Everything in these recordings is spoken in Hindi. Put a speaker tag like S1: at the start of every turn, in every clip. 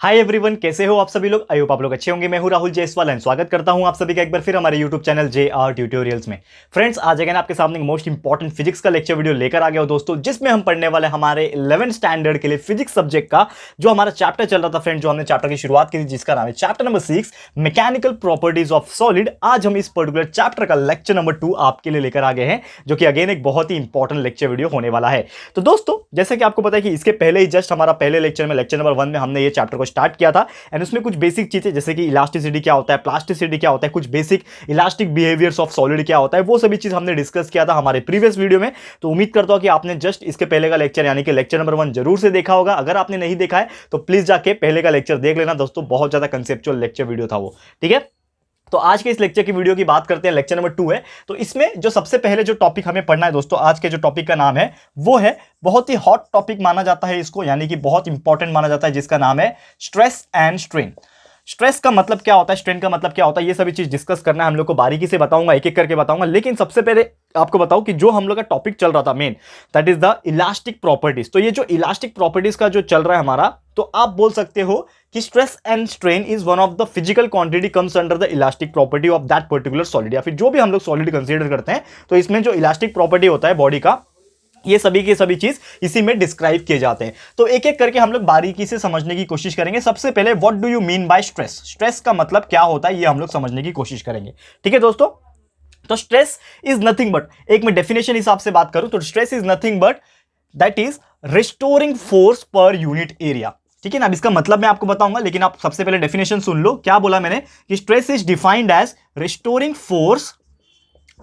S1: हाय एवरीवन, कैसे हो आप सभी लोग। आई होप आप लोग अच्छे होंगे। मैं हूं राहुल जायसवाल एंड स्वागत करता हूं आप सभी का एक बार फिर हमारे यूट्यूब चैनल JR ट्यूटोरियल्स में। फ्रेंड्स, आज अगेन आपके सामने मोस्ट इंपॉर्टेंट फिजिक्स का लेक्चर वीडियो लेकर आ गया हूं दोस्तों, जिसमें हम पढ़ने वाले हमारे 11th स्टैंडर्ड के लिए फिजिक्स सब्जेक्ट का जो हमारा चैप्टर चल रहा था फ्रेंड, जो हमने चैप्टर की शुरुआत की थी, जिसका नाम है chapter number 6 mechanical properties of solid. आज हम इस पर्टिकुलर चैप्टर का लेक्चर नंबर 2 आपके लिए लेकर आ गए हैं, जो कि अगेन एक बहुत ही इंपॉर्टेंट लेक्चर वीडियो होने वाला है। तो दोस्तों, जैसे कि आपको पता है कि इसके पहले ही जस्ट हमारा पहले लेक्चर में लेक्चर नंबर 1 में हमने ये चैप्टर को स्टार्ट किया था एंड उसमें कुछ बेसिक चीजें जैसे कि इलास्टिसिटी क्या होता है, प्लास्टिसिटी क्या होता है, कुछ basic elastic behaviours of solid क्या होता है, वो सभी चीज हमने डिस्कस किया था हमारे प्रीवियस वीडियो में। तो उम्मीद करता हूं कि आपने जस्ट इसके पहले का लेक्चर यानी कि लेक्चर नंबर 1 जरूर से देखा होगा। अगर आपने नहीं देखा है तो प्लीज जाके पहले का लेक्चर देख लेना दोस्तों, बहुत ज्यादा कंसेप्चुअल लेक्चर वीडियो था वो। ठीक है, तो आज के इस लेक्चर की वीडियो की बात करते हैं। लेक्चर नंबर 2 है, तो इसमें जो सबसे पहले जो टॉपिक हमें पढ़ना है दोस्तों, आज के जो टॉपिक का नाम है वो है, बहुत ही हॉट टॉपिक माना जाता है इसको, यानी कि बहुत इंपॉर्टेंट माना जाता है, जिसका नाम है स्ट्रेस एंड स्ट्रेन। स्ट्रेस का मतलब क्या होता है, स्ट्रेन का मतलब क्या होता है, ये सभी चीज डिस्कस करना है हम लोग को। बारीकी से बताऊंगा, एक एक करके बताऊंगा, लेकिन सबसे पहले आपको बताऊं कि जो हम लोग का टॉपिक चल रहा था main, that is the elastic properties. तो ये जो इलास्टिक प्रॉपर्टीज का जो चल रहा है हमारा, तो आप बोल सकते हो कि stress and strain is one of the physical quantity comes under the elastic property of that particular solid, या फिर जो भी हम लोग सॉलिड कंसीडर करते हैं, तो इसमें जो इलास्टिक प्रॉपर्टी होता है बॉडी का, ये सभी की सभी चीज इसी में डिस्क्राइब किए जाते हैं। तो एक एक करके हम लोग बारीकी से समझने की कोशिश करेंगे। सबसे पहले what do you mean bye stress, stress का मतलब क्या होता है, ये हम लोग समझने की कोशिश करेंगे। ठीक है दोस्तों, तो स्ट्रेस इज नथिंग बट, एक मैं डेफिनेशन हिसाब से बात करूं तो stress is nothing but that is restoring force per unit area. ठीक है ना, अब इसका मतलब मैं आपको बताऊंगा, लेकिन आप सबसे पहले डेफिनेशन सुन लो। क्या बोला मैंने कि stress is defined as restoring force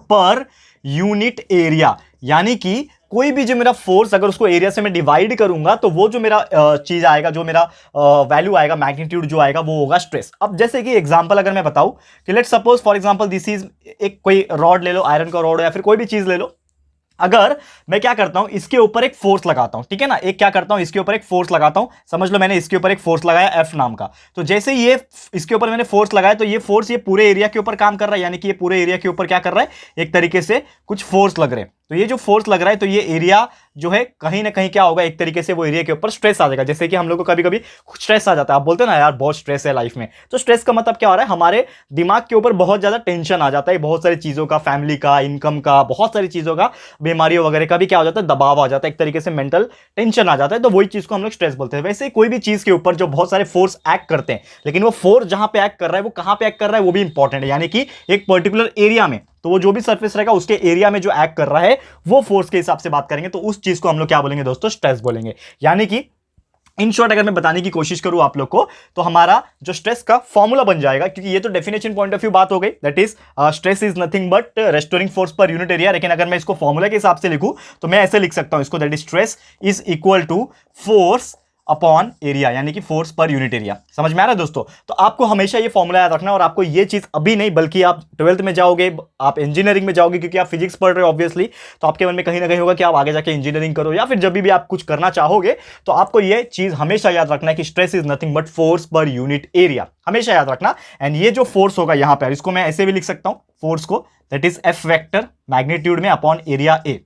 S1: per unit area, यानी कि कोई भी जो मेरा फोर्स अगर उसको एरिया से मैं डिवाइड करूंगा तो वो जो मेरा चीज आएगा, जो मेरा वैल्यू आएगा, मैग्नीट्यूड जो आएगा, वो होगा स्ट्रेस। अब जैसे कि एग्जांपल अगर मैं बताऊं कि let's suppose for example this is एक कोई रॉड ले लो, आयरन का रॉड हो या फिर कोई भी चीज ले लो। अगर मैं क्या करता हूं, इसके ऊपर एक फोर्स लगाता हूं, ठीक है ना, एक क्या करता हूं, इसके ऊपर एक फोर्स लगाता हूं। समझ लो मैंने इसके ऊपर एक फोर्स लगाया F नाम का, तो जैसे ये इसके ऊपर मैंने फोर्स लगाया तो ये फोर्स ये पूरे एरिया के ऊपर काम कर रहा है, यानी कि ये पूरे एरिया के ऊपर क्या कर रहा है, एक तरीके से कुछ फोर्स लग रहे हैं। तो ये जो फोर्स लग रहा है, तो ये एरिया जो है कहीं ना कहीं क्या होगा, एक तरीके से वो एरिया के ऊपर स्ट्रेस आ जाएगा। जैसे कि हम लोग को कभी कभी स्ट्रेस आ जाता है, आप बोलते हैं ना यार बहुत स्ट्रेस है लाइफ में, तो स्ट्रेस का मतलब क्या हो रहा है, हमारे दिमाग के ऊपर बहुत ज्यादा टेंशन आ जाता है, बहुत सारी चीजों का, फैमिली का, इनकम का, बहुत सारी चीजों का, बीमारियों वगैरह का भी क्या हो जाता है, दबाव आ जाता है, एक तरीके से मेंटल टेंशन आ जाता है। तो वही चीज को हम लोग स्ट्रेस बोलते हैं। वैसे कोई भी चीज के ऊपर जो बहुत सारे फोर्स एक्ट करते हैं, लेकिन वो फोर्स जहां पे एक्ट कर रहा है वो कहां पे एक्ट कर रहा है वो भी इंपॉर्टेंट है, यानी कि एक पर्टिकुलर एरिया में। तो वो जो भी सरफेस रहेगा उसके एरिया में जो एक्ट कर रहा है वो फोर्स के हिसाब से बात करेंगे, तो उस चीज को हम लोग क्या बोलेंगे दोस्तों, स्ट्रेस बोलेंगे। यानी कि इन शॉर्ट अगर मैं बताने की कोशिश करूं आप लोग को, तो हमारा जो स्ट्रेस का फॉर्मूला बन जाएगा, क्योंकि ये तो डेफिनेशन पॉइंट ऑफ व्यू बात हो गई, that is stress is nothing but restoring force per unit area. लेकिन अगर मैं इसको फॉर्मूला के हिसाब से लिखूं तो मैं ऐसे लिख सकता हूं इसको, that is stress is equal to force upon area, यानी कि फोर्स पर यूनिट एरिया। समझ में आ रहा है दोस्तों? तो आपको हमेशा ये फॉर्मूला याद रखना, और आपको ये चीज अभी नहीं बल्कि आप 12th में जाओगे, आप इंजीनियरिंग में जाओगे, क्योंकि आप फिजिक्स पढ़ रहे हो ऑब्वियसली, तो आपके मन में कहीं ना कहीं होगा कि आप आगे जाके इंजीनियरिंग करो, या फिर जब भी आप कुछ करना चाहोगे तो आपको ये चीज हमेशा याद रखना है कि stress is nothing but force per unit area, हमेशा याद रखना। एंड ये जो फोर्स होगा यहां पर, इसको मैं ऐसे भी लिख सकता हूं फोर्स को, that is F vector magnitude में अपॉन एरिया A।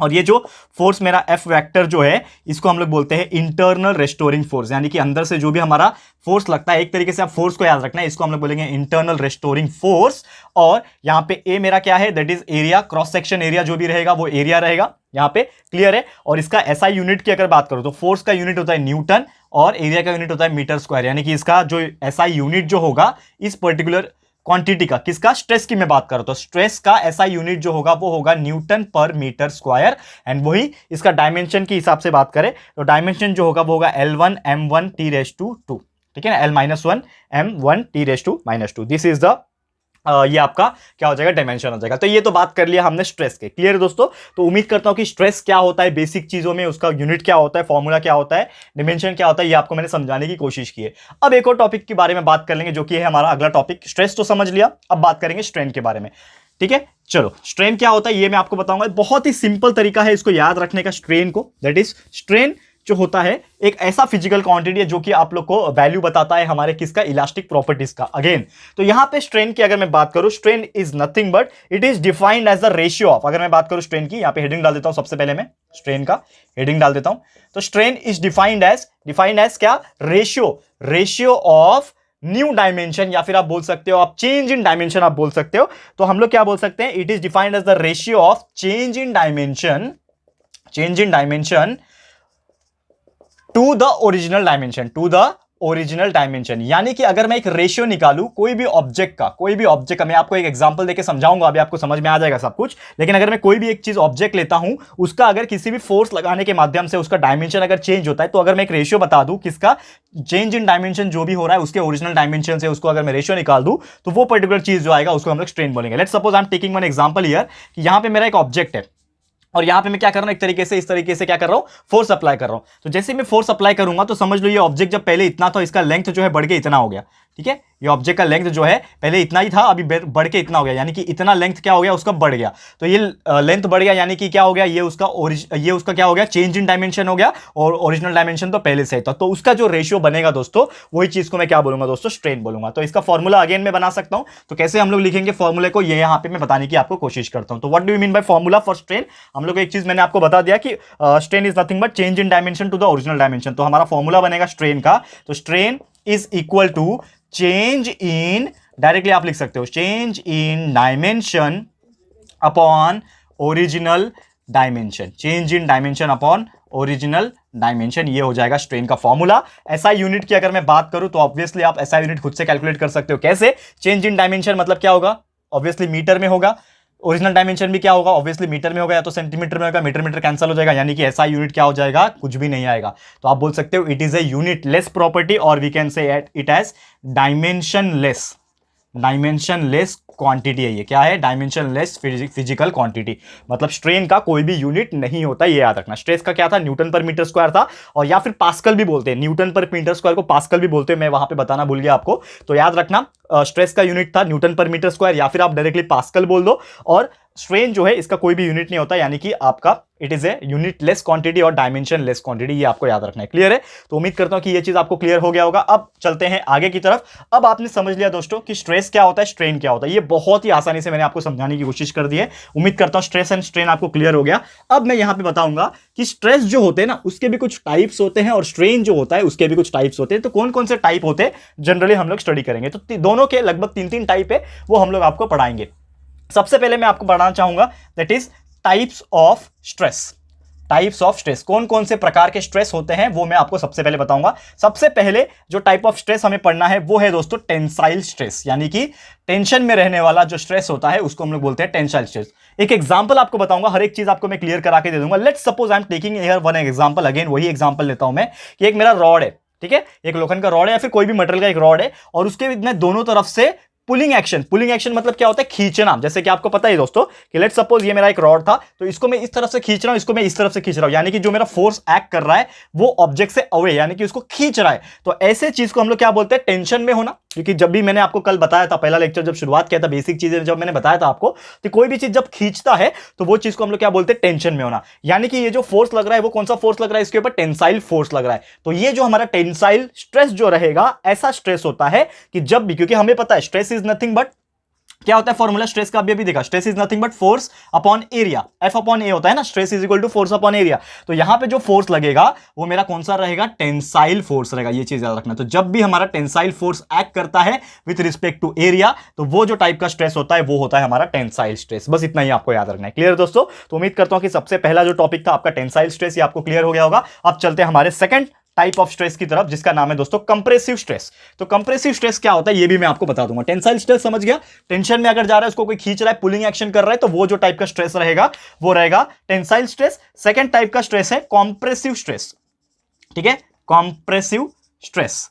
S1: और ये जो फोर्स मेरा F वेक्टर जो है, इसको हम लोग बोलते हैं इंटरनल रेस्टोरिंग फोर्स, यानी कि अंदर से जो भी हमारा फोर्स लगता है, एक तरीके से आप फोर्स को याद रखना है, इसको हम लोग बोलेंगे इंटरनल रेस्टोरिंग फोर्स। और यहाँ पे A मेरा क्या है, that is area, cross section area जो भी रहेगा वो एरिया रहेगा यहाँ पे, क्लियर है। और इसका SI यूनिट की अगर बात करूं तो फोर्स का यूनिट होता है न्यूटन और एरिया का यूनिट होता है मीटर स्क्वायर, यानी कि इसका जो SI यूनिट जो होगा इस पर्टिकुलर क्वांटिटी का, किसका, स्ट्रेस की मैं बात कर रहा हूं, तो स्ट्रेस का SI यूनिट जो होगा वो होगा न्यूटन पर मीटर स्क्वायर। एंड वही इसका डायमेंशन के हिसाब से बात करें तो डायमेंशन जो होगा वो होगा L1 M1 T⁻², ठीक है ना, L-1 M1 T⁻²। This is the ये आपका क्या हो जाएगा, डायमेंशन हो जाएगा। तो ये तो बात कर लिया हमने स्ट्रेस के, क्लियर है दोस्तों। तो उम्मीद करता हूं कि स्ट्रेस क्या होता है बेसिक चीजों में, उसका यूनिट क्या होता है, फॉर्मूला क्या होता है, डायमेंशन क्या होता है, ये आपको मैंने समझाने की कोशिश की है। अब एक और टॉपिक के बारे में बात कर लेंगे, जो कि है हमारा अगला टॉपिक। स्ट्रेस तो समझ लिया, अब बात करेंगे स्ट्रेन के बारे में। ठीक है, चलो स्ट्रेन क्या होता है ये मैं आपको बताऊंगा। बहुत ही सिंपल तरीका है इसको याद रखने का स्ट्रेन को, दैट इज स्ट्रेन जो होता है एक ऐसा फिजिकल क्वांटिटी है जो कि आप लोग को वैल्यू बताता है हमारे किसका, इलास्टिक प्रॉपर्टीज का। अगेन तो यहां पे स्ट्रेन की अगर मैं बात करूं, strain is nothing but it is defined as the ratio of, अगर मैं बात करूं स्ट्रेन की, यहां पे हेडिंग डाल देता हूं, सबसे पहले मैं स्ट्रेन का हेडिंग डाल देता हूं। तो स्ट्रेन इज डिफाइंड एज क्या, रेशियो ऑफ न्यू डायमेंशन, या फिर आप बोल सकते हो आप चेंज इन डायमेंशन आप बोल सकते हो। तो हम लोग क्या बोल सकते हैं, it is defined as the ratio of change in dimension to the original dimension, यानी कि अगर मैं एक रेशियो निकालूं कोई भी ऑब्जेक्ट का, मैं आपको एक एग्जांपल देके समझाऊंगा, अभी आपको समझ में आ जाएगा सब कुछ। लेकिन अगर मैं कोई भी एक चीज ऑब्जेक्ट लेता हूं, उसका अगर किसी भी फोर्स लगाने के माध्यम से उसका डायमेंशन अगर चेंज होता है, तो अगर मैं एक रेशियो बता दूं किसका, चेंज इन डायमेंशन जो भी हो रहा है उसके ओरिजिनल डायमेंशन से, उसको अगर मैं रेशियो निकाल दूं, तो वो पर्टिकुलर चीज जो आएगा उसको हम लोग स्ट्रेन बोलेंगे। Let's suppose I am taking one example here कि यहां पे मेरा एक ऑब्जेक्ट है और यहां पे मैं क्या कर रहा हूं, इस तरीके से क्या कर रहा हूं, फोर्स अप्लाई कर रहा हूं। तो जैसे मैं फोर्स अप्लाई करूंगा तो समझ लो ये ऑब्जेक्ट जब पहले इतना था, इसका लेंथ जो है बढ़ के इतना हो गया। ठीक है, ये ऑब्जेक्ट का लेंथ जो है पहले इतना ही था, अभी बढ़ के इतना हो गया, यानी कि इतना लेंथ क्या हो गया, उसका बढ़ गया। तो ये लेंथ बढ़ गया, यानी कि क्या हो गया, ये उसका क्या हो गया, चेंज इन डायमेंशन हो गया, और ओरिजिनल डायमेंशन तो पहले से ही था। तो उसका जो रेशियो बनेगा दोस्तों, वही चीज को मैं क्या बोलूंगा दोस्तों, स्ट्रेन बोलूंगा। तो इसका फॉर्मूला अगेन मैं बना सकता हूं। तो कैसे हम लोग लिखेंगे फॉर्मूले को, ये यहां पे मैं बताने की आपको कोशिश करता हूं। तो what do you mean by formula for strain, हम लोग एक चीज मैंने आपको बता दिया कि strain is nothing but change in dimension to the original dimension. तो हमारा फॉर्मूला बनेगा स्ट्रेन का, तो strain is equal to change in, directly आप लिख सकते हो, change in dimension upon original dimension, change in dimension upon original dimension, ये हो जाएगा स्ट्रेन का फॉर्मूला। एसआई यूनिट की अगर मैं बात करूं तो ऑब्वियसली आप एसआई यूनिट खुद से कैलकुलेट कर सकते हो। कैसे, चेंज इन डायमेंशन मतलब क्या होगा, ऑब्वियसली मीटर में होगा, ओरिजिनल डायमेंशन भी क्या होगा, ऑब्वियसली मीटर में होगा, या तो सेंटीमीटर में होगा, मीटर कैंसिल हो जाएगा, यानी कि एसआई यूनिट क्या हो जाएगा, कुछ भी नहीं आएगा। तो आप बोल सकते हो it is a unitless property, और we can say it as dimensionless quantity है। ये क्या है, डायमेंशनलेस फिजिकल क्वांटिटी, मतलब स्ट्रेन का कोई भी यूनिट नहीं होता, ये याद रखना। स्ट्रेस का क्या था, न्यूटन पर मीटर स्क्वायर था, और या फिर पास्कल भी बोलते हैं, न्यूटन पर मीटर स्क्वायर को पास्कल भी बोलते हैं, मैं वहां पे बताना भूल गया आपको। तो याद रखना स्ट्रेस का यूनिट था न्यूटन पर मीटर स्क्वायर, या फिर आप डायरेक्टली पास्कल बोल दो। और स्ट्रेन जो है इसका कोई भी यूनिट नहीं होता, यानी कि आपका it is a unitless quantity और डायमेंशनलेस क्वांटिटी, ये आपको याद रखना है। क्लियर है, तो उम्मीद करता हूं कि ये चीज आपको क्लियर हो गया होगा। अब चलते हैं आगे की तरफ। अब आपने समझ लिया दोस्तों कि स्ट्रेस क्या होता है, स्ट्रेन क्या होता है, ये बहुत ही आसानी से मैंने आपको समझाने की कोशिश कर दी है। उम्मीद करता हूं स्ट्रेस एंड स्ट्रेन आपको क्लियर हो गया। अब मैं यहां पे बताऊंगा कि स्ट्रेस जो होते हैं ना, उसके भी कुछ टाइप्स होते हैं, और स्ट्रेन जो होता है उसके भी कुछ टाइप्स होते हैं। तो कौन कौन से टाइप होते हैं जनरली हम लोग स्टडी करेंगे, तो दोनों के लगभग 3 टाइप है, वो हम लोग आपको पढ़ाएंगे। सबसे पहले मैं आपको पढ़ाना चाहूंगा that is types of stress. कौन कौन से प्रकार के स्ट्रेस होते हैं वो मैं आपको सबसे पहले बताऊंगा। सबसे पहले जो टाइप ऑफ स्ट्रेस हमें पढ़ना है वो है दोस्तों टेंसाइल स्ट्रेस, यानी कि टेंशन में रहने वाला जो स्ट्रेस होता है उसको हम लोग बोलते हैं टेंसाइल स्ट्रेस। एक एग्जांपल आपको बताऊंगा, हर एक चीज आपको मैं क्लियर करा के दे दूंगा। Let's suppose I am taking here one example, again वही एग्जांपल लेता हूं मैं कि एक मेरा रॉड है, ठीक है, एक लोखंड का रॉड है या फिर कोई भी मटेरियल का एक रॉड है, और उसके मैं दोनों तरफ से पुलिंग एक्शन मतलब क्या होता है, खींचना। जैसे कि आपको पता है दोस्तों कि लेट्स सपोज ये मेरा एक रॉड था, तो इसको मैं इस तरफ से खींच रहा हूं, इसको मैं इस तरफ से खींच रहा हूं, यानी कि जो मेरा फोर्स एक्ट कर रहा है वो ऑब्जेक्ट से अवे, यानी कि उसको खींच रहा है। तो ऐसे चीज को हम लोग क्या बोलते हैं, टेंशन में होना। क्योंकि जब भी मैंने आपको कल बताया था, पहला लेक्चर जब शुरुआत किया था, बेसिक चीजें जब मैंने बताया था आपको, तो कोई भी चीज जब खींचता है तो वो चीज को हम लोग क्या बोलते हैं, टेंशन में होना। यानी कि ये जो फोर्स लग रहा है वो कौन सा फोर्स लग रहा है, इसके ऊपर टेंसाइल फोर्स लग रहा है। तो ये जो हमारा टेंसाइल स्ट्रेस जो रहेगा, ऐसा स्ट्रेस होता है कि जब भी, क्योंकि हमें पता है स्ट्रेस इज नथिंग बट क्या होता है, फॉर्मूला स्ट्रेस का अभी देखा, stress is nothing but force upon area, F upon A होता है ना, stress is equal to force upon area. तो यहां पे जो फोर्स लगेगा वो मेरा कौन सा रहेगा, टेंसाइल फोर्स रहेगा, ये चीज याद रखना। तो जब भी हमारा टेंसाइल फोर्स एक्ट करता है विथ रिस्पेक्ट टू एरिया, तो वो जो टाइप का स्ट्रेस होता है वो होता है हमारा टेंसाइल स्ट्रेस। बस इतना ही आपको याद रखना है। क्लियर दोस्तों, तो उम्मीद करता हूं कि सबसे पहला जो टॉपिक था आपका टेंसाइल स्ट्रेस, ये आपको क्लियर हो गया होगा। अब चलते हैं हमारे सेकंड टाइप ऑफ स्ट्रेस की तरफ, जिसका नाम है दोस्तों कंप्रेसिव स्ट्रेस। तो कंप्रेसिव स्ट्रेस क्या होता है ये भी मैं आपको बता दूंगा। टेंसाइल स्ट्रेस समझ गया, टेंशन में अगर जा रहा है, उसको कोई खींच रहा है, पुलिंग एक्शन कर रहा है, तो वो जो टाइप का स्ट्रेस रहेगा वो रहेगा टेंसाइल स्ट्रेस। सेकंड टाइप का स्ट्रेस है कॉम्प्रेसिव स्ट्रेस, ठीक है, कॉम्प्रेसिव स्ट्रेस,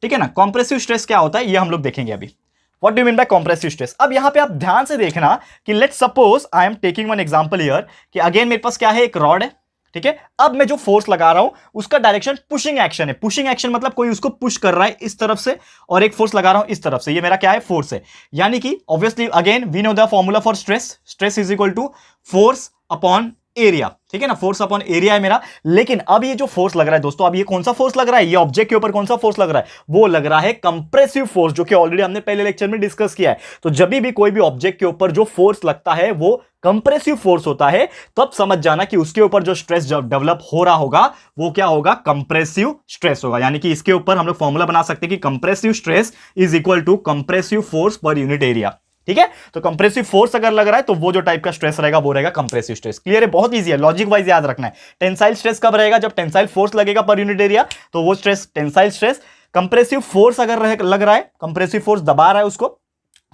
S1: ठीक है ना। कॉम्प्रेसिव स्ट्रेस क्या होता है ये हम लोग देखेंगे अभी। What do you mean by compressive stress? अब यहां पे आप ध्यान से देखना कि let's suppose I am taking one example here कि अगेन मेरे पास क्या है, एक रॉड है, ठीक है। अब मैं जो फोर्स लगा रहा हूं उसका डायरेक्शन पुशिंग एक्शन है। पुशिंग एक्शन मतलब कोई उसको पुश कर रहा है इस तरफ से, और एक फोर्स लगा रहा हूं इस तरफ से, ये मेरा क्या है, फोर्स है। यानी कि obviously again we know the formula for stress, stress is equal to force upon area, ठीक है ना, फोर्स अपॉन एरिया है मेरा। लेकिन अब ये जो फोर्स लग रहा है दोस्तों, अब ये कौन सा फोर्स लग रहा है, ये ऑब्जेक्ट के ऊपर कौन सा फोर्स लग रहा है, वो लग रहा है कंप्रेसिव फोर्स, जो कि ऑलरेडी हमने पहले लेक्चर में डिस्कस किया है। तो जब भी कोई भी ऑब्जेक्ट के ऊपर जो फोर्स लगता है वो कंप्रेसिव फोर्स होता है, तब समझ जाना कि उसके ऊपर जो स्ट्रेस डेवलप हो रहा होगा वो क्या होगा, कंप्रेसिव स्ट्रेस होगा। यानी कि इसके ऊपर हम लोग फॉर्मूला बना सकते हैं कि compressive stress is equal to compressive force per unit area. ठीक है, तो कंप्रेसिव फोर्स अगर लग रहा है तो वो जो टाइप का स्ट्रेस रहेगा वो रहेगा कंप्रेसिव स्ट्रेस। क्लियर है, बहुत इजी है, लॉजिक वाइज याद रखना है। टेंसाइल स्ट्रेस कब रहेगा, जब टेंसाइल फोर्स लगेगा पर यूनिट एरिया, तो वो stress tensile stress. Compressive force अगर लग रहा है, कंप्रेसिव फोर्स दबा रहा है उसको,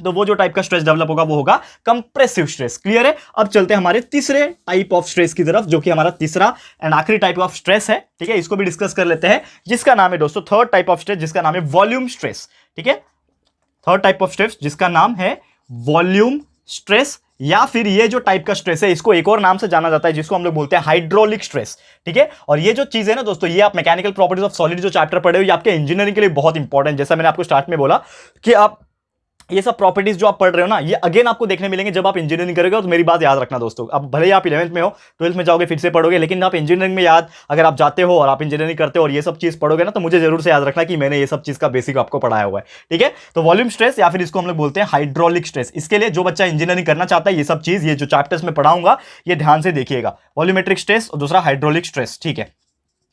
S1: तो वो जो टाइप का स्ट्रेस डेवलप होगा वो होगा कंप्रेसिव स्ट्रेस। क्लियर है, अब चलते हैं हमारे तीसरे टाइप ऑफ स्ट्रेस की तरफ, जो कि हमारा तीसरा एंड आखिरी टाइप ऑफ स्ट्रेस है। ठीक है, इसको भी डिस्कस कर लेते हैं, जिसका नाम है दोस्तों थर्ड टाइप ऑफ स्ट्रेस, जिसका नाम है वॉल्यूम स्ट्रेस। ठीक है, थर्ड टाइप ऑफ स्ट्रेस जिसका नाम है वॉल्यूम स्ट्रेस, या फिर ये जो टाइप का स्ट्रेस है इसको एक और नाम से जाना जाता है जिसको हम लोग बोलते हैं हाइड्रोलिक स्ट्रेस। ठीक है, और ये जो चीज है ना दोस्तों, ये आप मैकेनिकल प्रॉपर्टीज ऑफ सॉलिड जो चैप्टर पढ़े हो, ये आपके इंजीनियरिंग के लिए बहुत इंपॉर्टेंट, जैसा मैंने आपको स्टार्ट में बोला कि आप ये सब प्रॉपर्टीज जो आप पढ़ रहे हो ना, ये अगेन आपको देखने मिलेंगे जब आप इंजीनियरिंग करोगे। तो मेरी बात याद रखना दोस्तों, अब भले ही आप 11th में हो, 12th में जाओगे फिर से पढ़ोगे, लेकिन आप इंजीनियरिंग में याद, अगर आप जाते हो और आप इंजीनियरिंग करते हो और ये सब चीज पढ़ोगे ना, तो मुझे जरूर से याद रखना कि मैंने ये सब चीज का बेसिक आपको पढ़ाया हुआ है। ठीक है, तो वॉल्यूम स्ट्रेस या फिर इसको हम लोग बोलते हैं हाइड्रोलिक स्ट्रेस। इसके लिए जो बच्चा इंजीनियरिंग करना चाहता है, ये सब चीज, ये जो चैप्टर्स में पढ़ाऊंगा, ये ध्यान से देखिएगा। वॉल्यूमेट्रिक स्ट्रेस और दूसरा हाइड्रोलिक स्ट्रेस। ठीक है,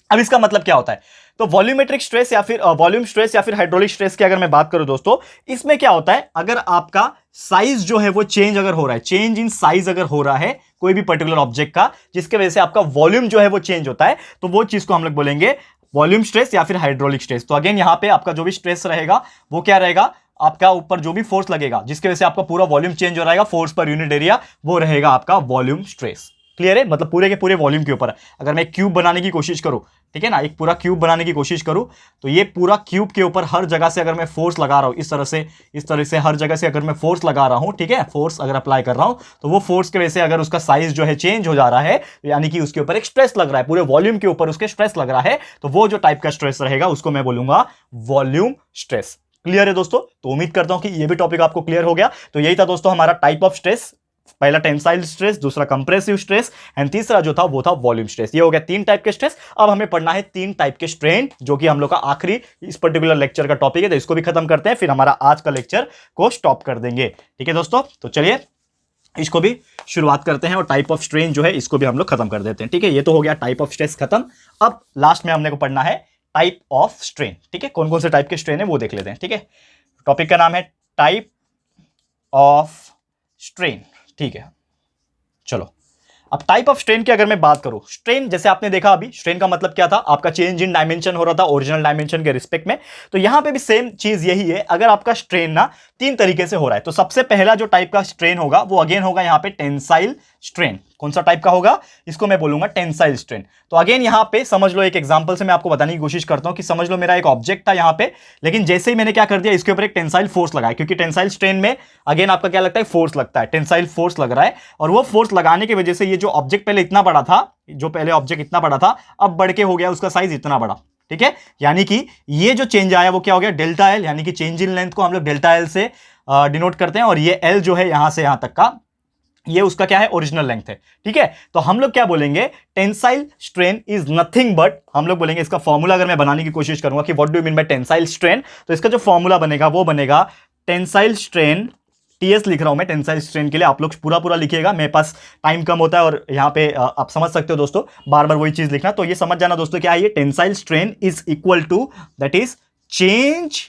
S1: अब इसका मतलब क्या होता है, तो वॉल्यूमेट्रिक स्ट्रेस या फिर वॉल्यूम स्ट्रेस या फिर हाइड्रोलिक स्ट्रेस की अगर मैं बात करूं दोस्तों, इसमें क्या होता है, अगर आपका साइज जो है वो चेंज अगर हो रहा है, चेंज इन साइज अगर हो रहा है कोई भी पर्टिकुलर ऑब्जेक्ट का, जिसके वजह से आपका वॉल्यूम जो है वो चेंज होता है, तो वो चीज को हम लोग बोलेंगे वॉल्यूम स्ट्रेस या फिर हाइड्रोलिक स्ट्रेस। तो अगेन यहां पे आपका जो भी स्ट्रेस रहेगा वो क्या रहेगा, आपका ऊपर जो भी फोर्स लगेगा जिसकी वजह से आपका पूरा वॉल्यूम चेंज हो रहेगा, फोर्स पर यूनिट एरिया, वो रहेगा आपका वॉल्यूम स्ट्रेस। क्लियर है, मतलब पूरे के पूरे वॉल्यूम के ऊपर। अगर मैं क्यूब बनाने की कोशिश करूं, ठीक है ना, एक पूरा क्यूब बनाने की कोशिश करूं, तो ये पूरा क्यूब के ऊपर हर जगह से अगर मैं फोर्स लगा रहा हूं, इस तरह से हर जगह से अगर मैं फोर्स लगा रहा हूं, ठीक है, फोर्स अगर अप्लाई कर रहा हूं, तो वो फोर्स की वजह से अगर उसका साइज जो है चेंज हो जा रहा है, यानी कि उसके ऊपर एक स्ट्रेस लग रहा है, पूरे वॉल्यूम के ऊपर उसके स्ट्रेस लग रहा है, तो वो जो टाइप का स्ट्रेस रहेगा उसको मैं बोलूंगा वॉल्यूम स्ट्रेस। क्लियर है दोस्तों, तो उम्मीद करता हूं कि ये भी टॉपिक आपको क्लियर हो गया। तो यही था दोस्तों हमारा टाइप ऑफ स्ट्रेस, पहला टेंसाइल स्ट्रेस, दूसरा कंप्रेसिव स्ट्रेस एंड तीसरा जो था वो था वॉल्यूम स्ट्रेस। ये हो गया 3 टाइप के स्ट्रेस। अब हमें पढ़ना है 3 टाइप के स्ट्रेन, जो कि हम लोग का आखिरी इस पर्टिकुलर लेक्चर का टॉपिक है। तो इसको भी खत्म करते हैं, फिर हमारा आज का लेक्चर को स्टॉप कर देंगे। ठीक है दोस्तों, तो चलिए इसको भी शुरुआत करते हैं और टाइप ऑफ स्ट्रेन जो है इसको भी हम लोग खत्म कर देते हैं। ठीक है, ये तो हो गया टाइप ऑफ स्ट्रेस खत्म। अब लास्ट में हमने को पढ़ना है टाइप ऑफ स्ट्रेन। ठीक है, कौन कौन से टाइप के स्ट्रेन है वो देख लेते हैं। ठीक है, टॉपिक का नाम है टाइप ऑफ स्ट्रेन। ठीक है, चलो अब टाइप ऑफ स्ट्रेन की अगर मैं बात करूं, स्ट्रेन जैसे आपने देखा अभी, स्ट्रेन का मतलब क्या था, आपका चेंज इन डायमेंशन हो रहा था ओरिजिनल डायमेंशन के रिस्पेक्ट में। तो यहां पे भी सेम चीज यही है, अगर आपका स्ट्रेन ना 3 तरीके से हो रहा है, तो सबसे पहला जो टाइप का स्ट्रेन होगा वो अगेन होगा यहां पे टेंसाइल स्ट्रेन। कौन सा टाइप का होगा, इसको मैं बोलूंगा टेंसाइल स्ट्रेन। तो अगेन यहां पे समझ लो, एक एग्जांपल से मैं आपको बताने की कोशिश करता हूं कि समझ लो मेरा एक ऑब्जेक्ट था यहां पे, लेकिन जैसे ही मैंने क्या कर दिया, इसके ऊपर एक टेंसाइल फोर्स लगाया, क्योंकि टेंसाइल स्ट्रेन में अगेन आपका क्या लगता है, फोर्स लगता है, टेंसाइल फोर्स लग रहा है, और वो फोर्स लगाने की वजह से ये जो ऑब्जेक्ट पहले इतना बड़ा था, जो पहले ऑब्जेक्ट इतना बड़ा था, अब बढ़ के हो गया उसका साइज इतना बड़ा। ठीक है, यानी कि ये जो चेंज आया वो क्या हो गया, डेल्टा एल, यानी कि चेंज इन लेंथ को हम लोग डेल्टा एल से डिनोट करते हैं, और ये एल जो है यहां से यहां तक का, ये उसका क्या है, ओरिजिनल लेंथ है। ठीक है, तो हम लोग क्या बोलेंगे, tensile strain is nothing but, हम लोग बोलेंगे इसका फॉर्मूला अगर मैं बनाने की कोशिश करूंगा कि what do you mean bye tensile strain, तो इसका जो फॉर्मूला बनेगा वो बनेगा टेंसाइल स्ट्रेन, टीएस लिख रहा हूं मैं टेंसाइल स्ट्रेन के लिए, आप लोग पूरा पूरा लिखिएगा, मेरे पास टाइम कम होता है और यहां पे आप समझ सकते हो दोस्तों, बार बार वही चीज लिखना। तो ये समझ जाना दोस्तों क्या है, ये tensile strain is equal to, that is change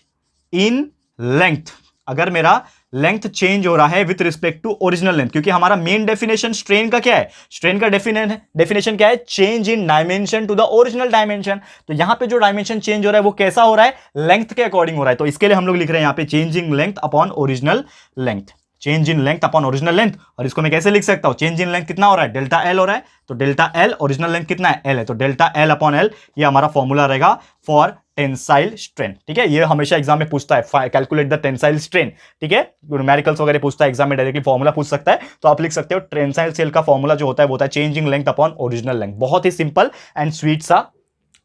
S1: in length. अगर मेरा लेंथ चेंज हो रहा है with respect to original length, क्योंकि हमारा मेन डेफिनेशन स्ट्रेन का क्या है, स्ट्रेन का डेफिनेशन क्या है, change in dimension to the original dimension. तो यहां पे जो डायमेंशन चेंज हो रहा है वो कैसा हो रहा है, लेंथ के अकॉर्डिंग हो रहा है। तो इसके लिए हम लोग लिख रहे हैं यहां पे changing length upon original length, change in length upon original length. और इसको मैं कैसे लिख सकता हूं, चेंज इन लेंथ कितना हो रहा है, डेल्टा एल हो रहा है, तो डेल्टा एल, ओरिजिनल लेंथ कितना है, एल है, तो डेल्टा एल अपॉन एल, ये हमारा फॉर्मूला रहेगा फॉर टेंसाइल स्ट्रेन। ठीक है, ये हमेशा एग्जाम में पूछता है, कैलकुलेट द टेंसाइल स्ट्रेन। ठीक है, न्यूमेरिकल्स वगैरह पूछता है एग्जाम में, डायरेक्टली फॉर्मूला पूछ सकता है, तो आप लिख सकते हो टेंसाइल सेल का फॉर्मूला जो होता है वो होता है changing length upon original length. बहुत ही सिंपल एंड स्वीट सा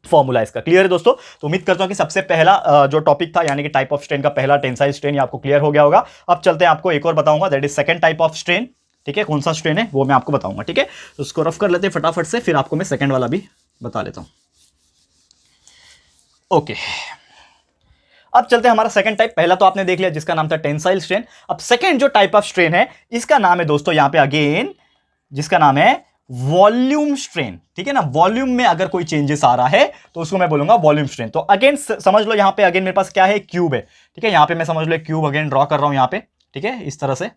S1: फॉर्मूला इसका। क्लियर है दोस्तों, तो उम्मीद करता हूं कि सबसे पहला जो टॉपिक था, यानी कि टाइप ऑफ स्ट्रेन का पहला टेंसाइल स्ट्रेन, ये आपको क्लियर हो गया होगा। अब चलते हैं, आपको एक और बताऊंगा, that is second type of strain. ठीक है, कौन सा स्ट्रेन है वो मैं आपको बताऊंगा। ठीक है, तो उसको रफ कर लेते हैं फटाफट से, फिर आपको मैं सेकंड वाला भी बता लेता हूं। ओके, अब चलते हैं हमारा सेकंड टाइप। पहला तो आपने देख लिया जिसका नाम था टेंसाइल स्ट्रेन। अब सेकंड जो टाइप ऑफ स्ट्रेन है इसका नाम है दोस्तों यहां पे अगेन, जिसका नाम है वॉल्यूम स्ट्रेन। ठीक है ना, वॉल्यूम में अगर कोई चेंजेस आ रहा है तो उसको मैं बोलूंगा वॉल्यूम स्ट्रेन। तो अगेन समझ लो यहां पे अगेन मेरे पास क्या है, क्यूब है। ठीक है, यहां पे मैं समझ लो क्यूब अगेन ड्रॉ कर रहा हूं यहां पे। ठीक है, इस तरह से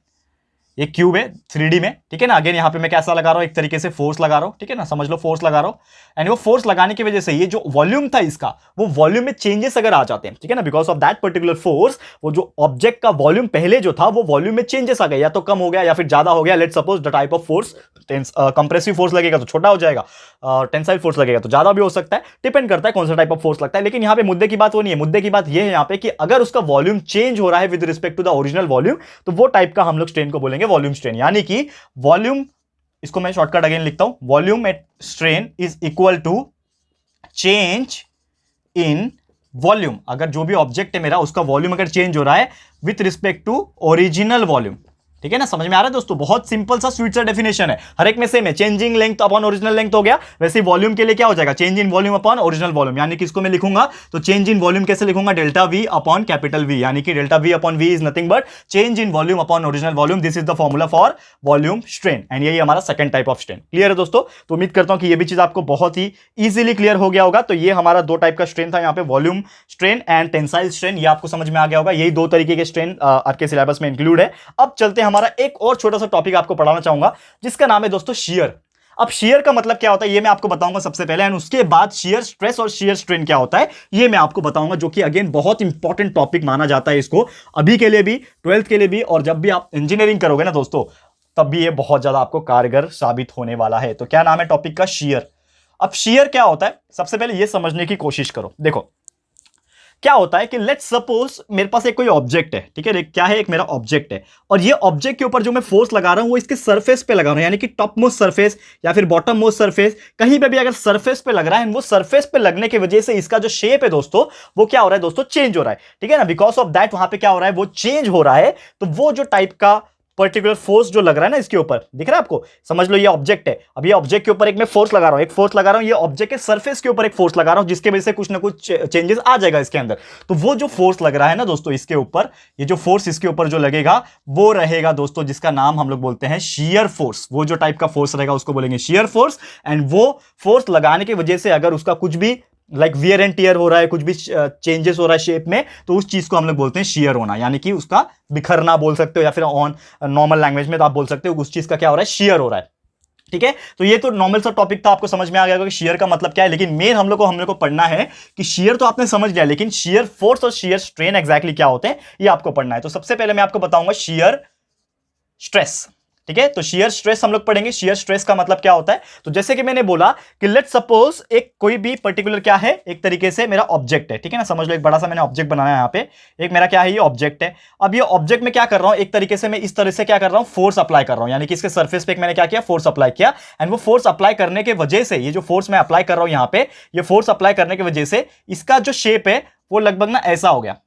S1: ये क्यूब है 3D में। ठीक है ना, अगेन यहां पे मैं कैसा लगा रहा हूं, एक तरीके से फोर्स लगा रहा हूं। ठीक है ना, समझ लो फोर्स लगा रहा हूं, एंड वो फोर्स लगाने की वजह से ये जो वॉल्यूम था इसका, वो वॉल्यूम में चेंजेस अगर आ जाते हैं, ठीक है ना, because of that particular force, वो जो ऑब्जेक्ट का वॉल्यूम पहले जो था वो वॉल्यूम में चेंजेस आ गए, या तो कम हो गया या फिर ज्यादा हो गया। Let's suppose the type of force, compressive force लगेगा तो छोटा हो जाएगा, टेंसाइल फोर्स लगेगा तो ज्यादा भी हो सकता है, डिपेंड करता है कौन सा टाइप ऑफ फोर्स लगता है। लेकिन यहां पे मुद्दे की बात वो नहीं है, मुद्दे की बात ये है यहां पे कि अगर उसका वॉल्यूम चेंज हो रहा है with respect to the original volume, तो वो टाइप का हम लोग स्ट्रेन को बोलेंगे वॉल्यूम स्ट्रेन। यानी कि वॉल्यूम, इसको मैं शॉर्टकट अगेन लिखता हूं, volumetric strain is equal to change in volume. अगर जो भी ऑब्जेक्ट है मेरा उसका वॉल्यूम अगर चेंज हो रहा है with respect to original volume. ठीक है ना, समझ में आ रहा है दोस्तों, बहुत सिंपल सा स्वीट सा डेफिनेशन है, हर एक में सेम है। Changing length upon original length हो गया, वैसे वॉल्यूम के लिए क्या हो जाएगा, change in volume upon original volume. यानी कि इसको मैं लिखूंगा तो चेंज इन वॉल्यूम कैसे लिखूंगा, delta V upon capital V, यानी कि delta V upon V is nothing but change in volume upon original volume. This is the formula for volume strain, and यही हमारा second type of strain. Clear है दोस्तों, तो उम्मीद करता हूं कि ये भी चीज आपको बहुत ही इजीली क्लियर हो गया होगा। तो ये हमारा दो टाइप का स्ट्रेन था यहाँ पे, volume strain and tensile strain, ये आपको समझ में आ गया होगा। यही दो तरीके के स्ट्रेन आपके सिलेबस में इंक्लूड है। अब चलते हैं हमारा एक और छोटा सा टॉपिक आपको पढ़ाना चाहूंगा जिसका नाम है दोस्तों शियर। अब शियर का मतलब क्या होता है ये मैं आपको बताऊंगा सबसे पहले, एंड उसके बाद शियर स्ट्रेस और शियर स्ट्रेन क्या होता है ये मैं आपको बताऊंगा, जो कि अगेन बहुत इंपॉर्टेंट टॉपिक माना जाता है इसको, अभी के लिए भी, 12th के लिए भी, और जब भी आप इंजीनियरिंग करोगे ना दोस्तों तब भी ये बहुत ज्यादा आपको कारगर साबित होने वाला है। तो क्या नाम है टॉपिक का, शियर। अब शियर क्या होता है सबसे पहले ये समझने की कोशिश करो। देखो क्या होता है कि लेट्स सपोज मेरे पास एक कोई ऑब्जेक्ट है, ठीक है, क्या है, एक मेरा ऑब्जेक्ट है, और ये ऑब्जेक्ट के ऊपर जो मैं फोर्स लगा रहा हूं वो इसके सरफेस पे लगा रहा हूं, यानी कि टॉप मोस्ट सरफेस या फिर बॉटम मोस्ट सरफेस, कहीं पे भी अगर सरफेस पे लग रहा है, वो सरफेस पे लगने की वजह से इसका जो शेप है दोस्तों वो क्या हो रहा है दोस्तों, चेंज हो रहा है। ठीक है ना, बिकॉज ऑफ दैट वहां पे क्या हो रहा है, वो चेंज हो रहा है। तो वो जो टाइप का पर्टिकुलर फोर्स जो लग रहा है ना इसके ऊपर, दिख रहा है आपको, समझ लो ये ऑब्जेक्ट है, अब ये ऑब्जेक्ट के ऊपर एक मैं फोर्स लगा रहा हूं, एक फोर्स लगा रहा हूं, ये ऑब्जेक्ट के सरफेस के ऊपर एक फोर्स लगा रहा हूं, जिसके वजह से कुछ ना कुछ चेंजेस आ जाएगा इसके अंदर। तो वो जो फोर्स लग रहा है ना दोस्तों इसके ऊपर, ये जो फोर्स इसके ऊपर जो लगेगा वो रहेगा दोस्तों जिसका नाम हम लोग बोलते हैं शियर फोर्स। वो जो टाइप का फोर्स रहेगा उसको बोलेंगे शियर फोर्स, एंड वो फोर्स लगाने की वजह से अगर उसका कुछ भी लाइक वियर एंड टियर हो रहा है, कुछ भी चेंजेस हो रहा है शेप में, तो उस चीज को हम लोग बोलते हैं शियर होना, यानी कि उसका बिखरना बोल सकते हो, या फिर ऑन नॉर्मल लैंग्वेज में तो आप बोल सकते हो उस चीज का क्या हो रहा है, शियर हो रहा है। ठीक है, तो ये तो नॉर्मल सा टॉपिक था, आपको समझ में आ गया कि शियर का मतलब क्या है। लेकिन मेन हम लोग को पढ़ना है कि शियर तो आपने समझ लिया, लेकिन शियर फोर्स और शियर स्ट्रेन एग्जैक्टली क्या होते हैं ये आपको पढ़ना है। तो सबसे पहले मैं आपको बताऊंगा शियर स्ट्रेस। ठीक है, तो शियर स्ट्रेस हम लोग पढ़ेंगे। शियर स्ट्रेस का मतलब क्या होता है, तो जैसे कि मैंने बोला कि लेट्स सपोज एक कोई भी पर्टिकुलर क्या है, एक तरीके से मेरा ऑब्जेक्ट है, ठीक है ना, समझ लो एक बड़ा सा मैंने ऑब्जेक्ट बनाया है यहाँ पे, एक मेरा क्या है, ये ऑब्जेक्ट है। अब ये ऑब्जेक्ट में क्या कर रहा हूं, एक तरीके से मैं इस तरह से क्या कर रहा हूं, फोर्स अप्लाई कर रहा हूं, यानी कि इसके सरफेस पे मैंने क्या किया, फोर्स अप्लाई किया, एंड वो फोर्स अप्लाई करने की वजह से, ये जो फोर्स मैं अप्लाई कर रहा हूं यहाँ पे, ये फोर्स अप्लाई करने की वजह से इसका जो शेप है वो लगभग ना ऐसा हो गया,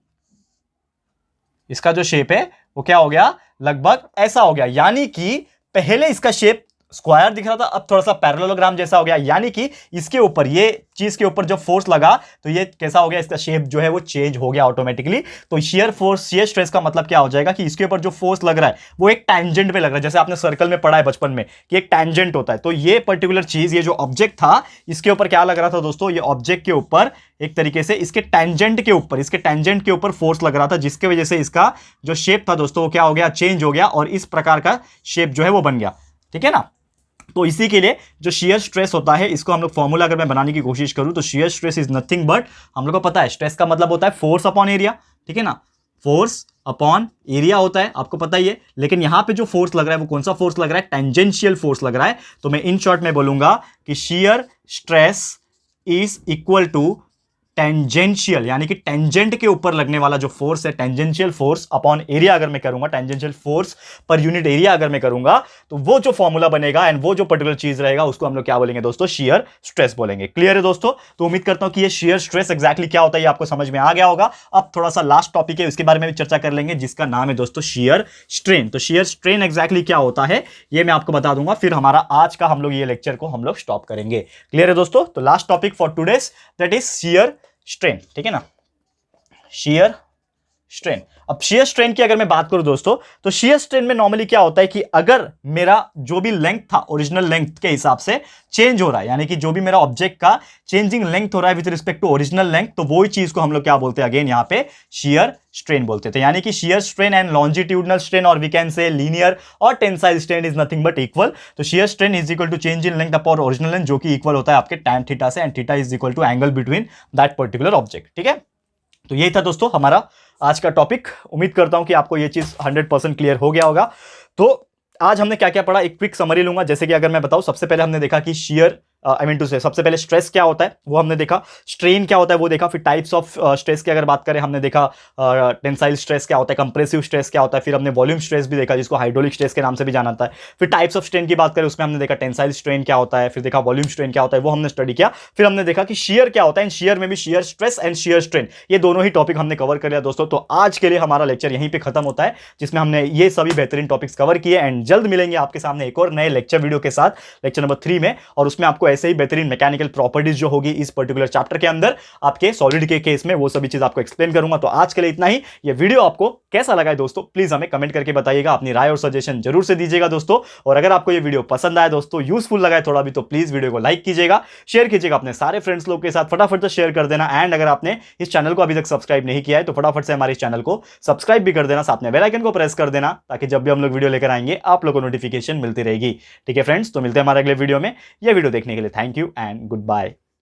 S1: इसका जो शेप है वो क्या हो गया, लगभग ऐसा हो गया। यानी कि पहले इसका शेप स्क्वायर दिख रहा था, अब थोड़ा सा पैरेललोग्राम जैसा हो गया, यानी कि इसके ऊपर, ये चीज के ऊपर जब फोर्स लगा तो ये कैसा हो गया, इसका शेप जो है वो चेंज हो गया ऑटोमेटिकली। तो शियर फोर्स, शियर स्ट्रेस का मतलब क्या हो जाएगा कि इसके ऊपर जो फोर्स लग रहा है वो एक टैंजेंट पे लग रहा है, जैसे आपने सर्कल में पढ़ा है बचपन में कि एक टैंजेंट होता है। तो ये पर्टिकुलर चीज, ये जो ऑब्जेक्ट था इसके ऊपर क्या लग रहा था दोस्तों, ये ऑब्जेक्ट के ऊपर एक तरीके से इसके टैंजेंट के ऊपर फोर्स लग रहा था, जिसकी वजह से इसका जो शेप था दोस्तों वो क्या हो गया, चेंज हो गया, और इस प्रकार का शेप जो है वो बन गया। ठीक है ना, तो इसी के लिए जो शियर स्ट्रेस होता है, इसको हम लोग फॉर्मूला अगर मैं बनाने की कोशिश करूं तो shear stress is nothing but, हम लोग को पता है स्ट्रेस का मतलब होता है फोर्स अपॉन एरिया, ठीक है ना, फोर्स अपॉन एरिया होता है, आपको पता ही है। लेकिन यहां पे जो फोर्स लग रहा है वो कौन सा फोर्स लग रहा है, टेंजेंशियल फोर्स लग रहा है। तो मैं इन शॉर्ट में बोलूंगा कि shear stress is equal to tangential यानी कि टेंजेंट के ऊपर लगने वाला जो फोर्स है, टेंजेंशियल फोर्स अपॉन एरिया अगर मैं करूंगा, tangential force per unit area अगर मैं करूंगा, तो वो जो फॉर्मूला बनेगा एंड वो जो पर्टिकुलर चीज रहेगा उसको हम लोग क्या बोलेंगे दोस्तों, शियर स्ट्रेस बोलेंगे। क्लियर है दोस्तों? तो उम्मीद करता हूं कि ये शियर स्ट्रेस एक्जैक्टली क्या होता है ये आपको समझ में आ गया होगा। अब थोड़ा सा लास्ट टॉपिक है, उसके बारे में भी चर्चा कर लेंगे, जिसका नाम है दोस्तों शियर स्ट्रेन। तो शियर स्ट्रेन एक्जैक्टली क्या होता है ये मैं आपको बता दूंगा, फिर हमारा आज का हम लोग ये लेक्चर को हम लोग स्टॉप करेंगे। क्लियर है दोस्तों? तो last topic for today's that is shear strain, ठीक है ना, शियर स्ट्रेन। अब शियर स्ट्रेन की अगर मैं बात करूं दोस्तों, तो शियर स्ट्रेन में नॉर्मली क्या होता है कि अगर मेरा जो भी लेंथ था ओरिजिनल लेंथ के हिसाब से चेंज हो रहा है, यानी कि जो भी मेरा ऑब्जेक्ट का चेंजिंग लेंथ हो रहा है with respect to original length, तो वही चीज को हम लोग क्या बोलते हैं, अगेन यहां पे शियर स्ट्रेन बोलते थे। यानी कि shear strain and longitudinal strain और वी कैन से लीनियर और tensile strain is nothing but equal. तो shear strain is equal to change in length upon original length, जो कि इक्वल होता है आपके tan थीटा से, and theta is equal to angle between that particular object. ठीक है, तो यही था दोस्तों हमारा आज का टॉपिक। उम्मीद करता हूं कि आपको ये चीज 100% क्लियर हो गया होगा। तो आज हमने क्या क्या पढ़ा, एक क्विक समरी लूंगा। जैसे कि अगर मैं बताऊं, सबसे पहले हमने देखा कि शियर आई मीन टू से सबसे पहले स्ट्रेस क्या होता है वो हमने देखा, स्ट्रेन क्या होता है वो देखा, फिर टाइप्स ऑफ स्ट्रेस की अगर बात करें हमने देखा टेंसाइल स्ट्रेस क्या होता है, कंप्रेसिव स्ट्रेस क्या होता है, फिर हमने वॉल्यूम स्ट्रेस भी देखा जिसको हाइड्रोलिक स्ट्रेस के नाम से भी जाना जाता है। फिर टाइप्स ऑफ स्ट्रेन की बात करें उसमें हमने देखा टेंसाइल स्ट्रेन क्या होता है, फिर देखा वॉल्यूम स्ट्रेन क्या होता है, वो हमने स्टडी किया। फिर हमने देखा कि शियर क्या होता है, शियर में भी shear stress and shear strain, ये दोनों ही टॉपिक हमने कवर कर लिया दोस्तों। तो आज के लिए हमारा लेक्चर यहीं पे खत्म होता है, जिसमें हमने ये सभी बेहतरीन टॉपिक्स कवर किए। एंड जल्द मिलेंगे आपके सामने एक और नए लेक्चर वीडियो के साथ, लेक्चर नंबर 3 में, और उसमें आपको ऐसे ही बेहतरीन मैकेनिकल प्रॉपर्टीज जो होगी इस पर्टिकुलर चैप्टर के अंदर आपके सॉलिड के केस में, वो सभी चीज आपको एक्सप्लेन करूंगा। तो आज के लिए इतना ही। ये वीडियो आपको कैसा लगा है दोस्तों, प्लीज हमें कमेंट करके बताइएगा, अपनी राय और सजेशन जरूर से दीजिएगा दोस्तों। और अगर आपको ये वीडियो पसंद आया दोस्तों, यूजफुल लगा है थोड़ा भी, तो प्लीज वीडियो को लाइक कीजिएगा, शेयर कीजिएगा अपने सारे फ्रेंड्स लोग के साथ, फटाफट से शेयर कर देना। एंड अगर आपने इस चैनल को अभी तक सब्सक्राइब नहीं किया है तो फटाफट से हमारे इस चैनल को सब्सक्राइब भी कर देना, साथ में बेल आइकन को प्रेस कर देना, ताकि जब भी हम लोग वीडियो लेकर आएंगे आप लोगों को नोटिफिकेशन मिलती रहेगी। ठीक है फ्रेंड्स, तो मिलते हैं हमारे अगले वीडियो में। यह वीडियो देखने के लिए thank you and good bye.